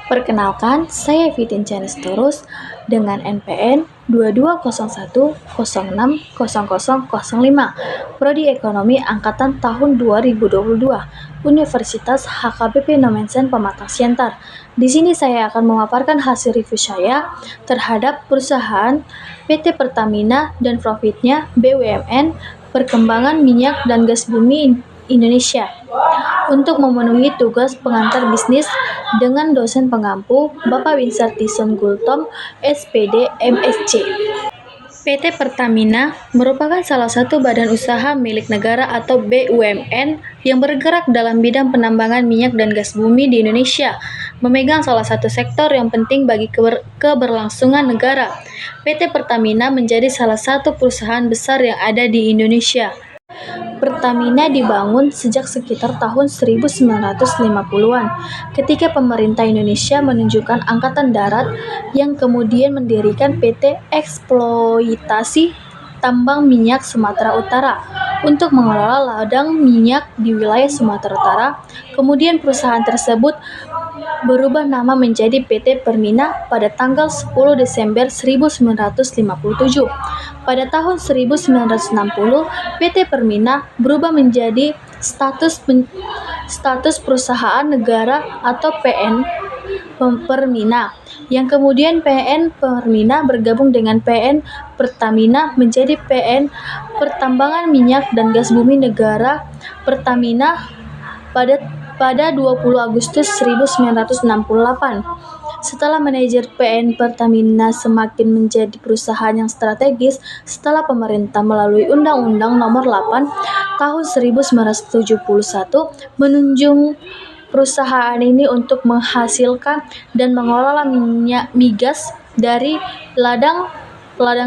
Perkenalkan, saya Fitin Canis Turus dengan NPN 2201060005, Prodi Ekonomi Angkatan tahun 2022, Universitas HKBP Nomensen Pematang Siantar. Di sini saya akan memaparkan hasil review saya terhadap perusahaan PT Pertamina dan profitnya BUMN Perkembangan Minyak dan Gas Bumi Indonesia. Untuk memenuhi tugas pengantar bisnis dengan dosen pengampu Bapak Winsar Tison Gultom, SPD, MSc. PT Pertamina merupakan salah satu badan usaha milik negara atau BUMN yang bergerak dalam bidang penambangan minyak dan gas bumi di Indonesia, memegang salah satu sektor yang penting bagi keberlangsungan negara. PT Pertamina menjadi salah satu perusahaan besar yang ada di Indonesia. Pertamina dibangun sejak sekitar tahun 1950-an, ketika pemerintah Indonesia menunjukkan Angkatan Darat yang kemudian mendirikan PT Eksploitasi Tambang Minyak Sumatera Utara untuk mengelola ladang minyak di wilayah Sumatera Utara. Kemudian perusahaan tersebut berubah nama menjadi PT Permina pada tanggal 10 Desember 1957. Pada tahun 1960, PT Permina berubah menjadi status perusahaan negara atau PN Permina, yang kemudian PN Permina bergabung dengan PN Pertamina menjadi PN Pertambangan Minyak dan Gas Bumi Negara Pertamina pada 20 Agustus 1968. Setelah manajer PN Pertamina semakin menjadi perusahaan yang strategis setelah pemerintah melalui Undang-Undang Nomor 8 Tahun 1971 menunjuk perusahaan ini untuk menghasilkan dan mengelola migas dari ladang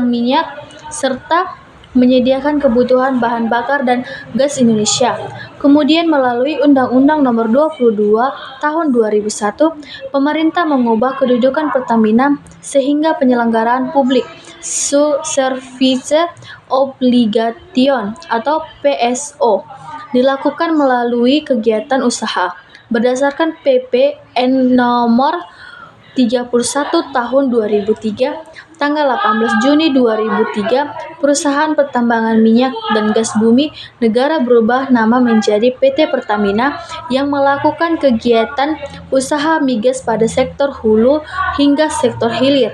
minyak serta menyediakan kebutuhan bahan bakar dan gas Indonesia. Kemudian melalui Undang-Undang Nomor 22 Tahun 2001, pemerintah mengubah kedudukan Pertamina sehingga penyelenggaraan publik Service Obligation atau PSO dilakukan melalui kegiatan usaha. Berdasarkan PP Nomor 31 Tahun 2003, tanggal 18 Juni 2003, perusahaan pertambangan minyak dan gas bumi negara berubah nama menjadi PT Pertamina yang melakukan kegiatan usaha migas pada sektor hulu hingga sektor hilir.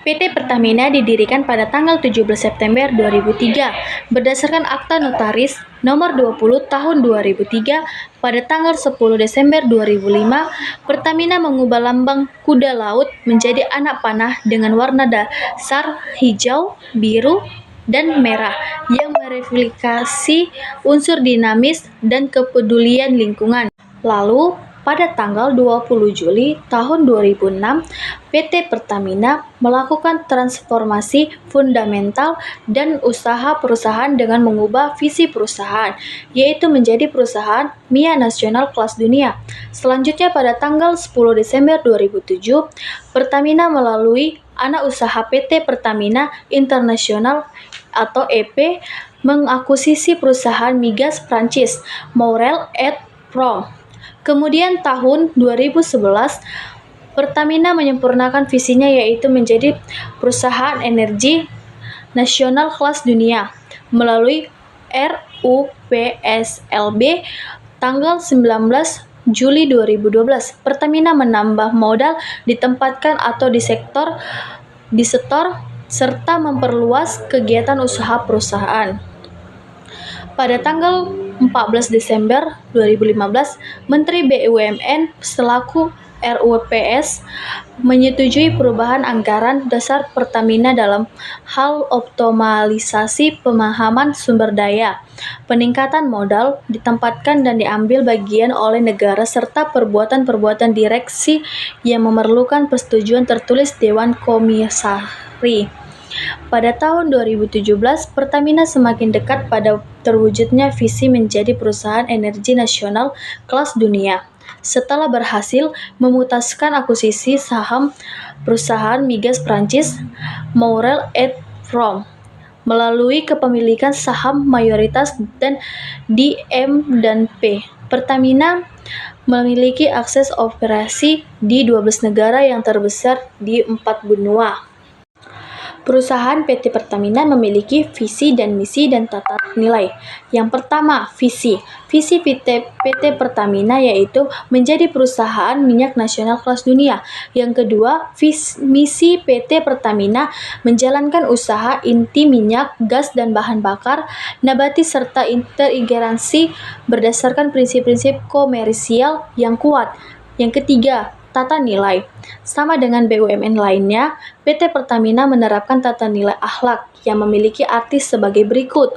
PT Pertamina didirikan pada tanggal 17 September 2003 berdasarkan Akta Notaris Nomor 20 Tahun 2003. Pada tanggal 10 Desember 2005, Pertamina mengubah lambang kuda laut menjadi anak panah dengan warna dasar hijau, biru, dan merah yang merefleksi unsur dinamis dan kepedulian lingkungan. Lalu, pada tanggal 20 Juli tahun 2006, PT Pertamina melakukan transformasi fundamental dan usaha perusahaan dengan mengubah visi perusahaan, yaitu menjadi perusahaan minyak nasional kelas dunia. Selanjutnya pada tanggal 10 Desember 2007, Pertamina melalui anak usaha PT Pertamina International atau EP mengakuisisi perusahaan migas Prancis Maurel et Prom. Kemudian tahun 2011, Pertamina menyempurnakan visinya yaitu menjadi perusahaan energi nasional kelas dunia melalui RUPSLB tanggal 19 Juli 2012. Pertamina menambah modal ditempatkan atau disetor serta memperluas kegiatan usaha perusahaan. Pada tanggal 14 Desember 2015, Menteri BUMN selaku RUPS menyetujui perubahan anggaran dasar Pertamina dalam hal optimalisasi pemahaman sumber daya, peningkatan modal ditempatkan dan diambil bagian oleh negara serta perbuatan-perbuatan direksi yang memerlukan persetujuan tertulis Dewan Komisari. Pada tahun 2017, Pertamina semakin dekat pada terwujudnya visi menjadi perusahaan energi nasional kelas dunia, setelah berhasil memutuskan akuisisi saham perusahaan migas Prancis Maurel et Prom melalui kepemilikan saham mayoritas dan di M dan P. Pertamina memiliki akses operasi di 12 negara yang terbesar di 4 benua. Perusahaan PT Pertamina memiliki visi dan misi dan tata nilai. Yang pertama, visi. Visi PT Pertamina yaitu menjadi perusahaan minyak nasional kelas dunia. Yang kedua, misi PT Pertamina menjalankan usaha inti minyak, gas, dan bahan bakar nabati serta terintegrasi berdasarkan prinsip-prinsip komersial yang kuat. Yang ketiga, tata nilai. Sama dengan BUMN lainnya, PT Pertamina menerapkan tata nilai akhlak yang memiliki arti sebagai berikut.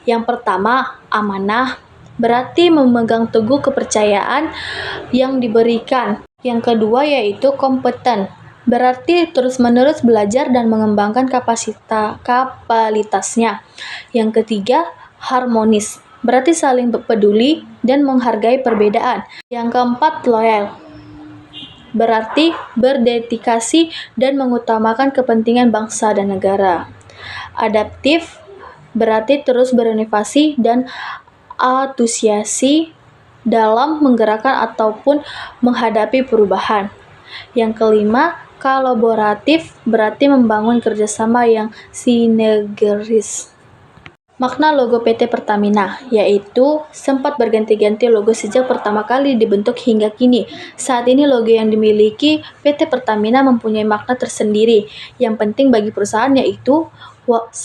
Yang pertama, amanah, berarti memegang teguh kepercayaan yang diberikan. Yang kedua yaitu kompeten, berarti terus-menerus belajar dan mengembangkan kapasitasnya. Yang ketiga, harmonis, berarti saling peduli dan menghargai perbedaan. Yang keempat, loyal, berarti berdedikasi dan mengutamakan kepentingan bangsa dan negara. Adaptif, berarti terus berinovasi dan antusiasi dalam menggerakkan ataupun menghadapi perubahan. Yang kelima, kolaboratif, berarti membangun kerjasama yang sinergis. Makna logo PT Pertamina, yaitu sempat berganti-ganti logo sejak pertama kali dibentuk hingga kini. Saat ini logo yang dimiliki PT Pertamina mempunyai makna tersendiri. Yang penting bagi perusahaan yaitu 1.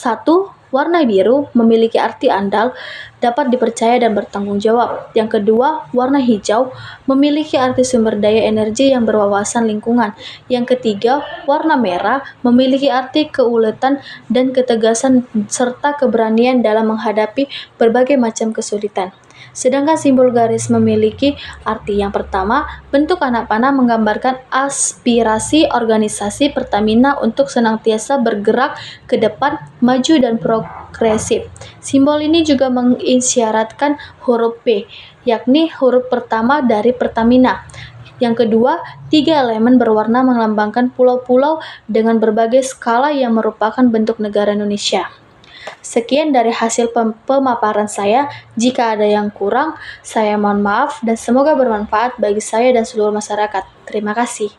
Warna biru memiliki arti andal, dapat dipercaya dan bertanggung jawab. Yang kedua, warna hijau memiliki arti sumber daya energi yang berwawasan lingkungan. Yang ketiga, warna merah memiliki arti keuletan dan ketegasan serta keberanian dalam menghadapi berbagai macam kesulitan. Sedangkan simbol garis memiliki arti yang pertama, bentuk anak panah menggambarkan aspirasi organisasi Pertamina untuk senantiasa bergerak ke depan, maju dan progresif. Simbol ini juga mengisyaratkan huruf P, yakni huruf pertama dari Pertamina. Yang kedua, 3 elemen berwarna melambangkan pulau-pulau dengan berbagai skala yang merupakan bentuk negara Indonesia. Sekian dari hasil pemaparan saya. Jika ada yang kurang, saya mohon maaf dan semoga bermanfaat bagi saya dan seluruh masyarakat. Terima kasih.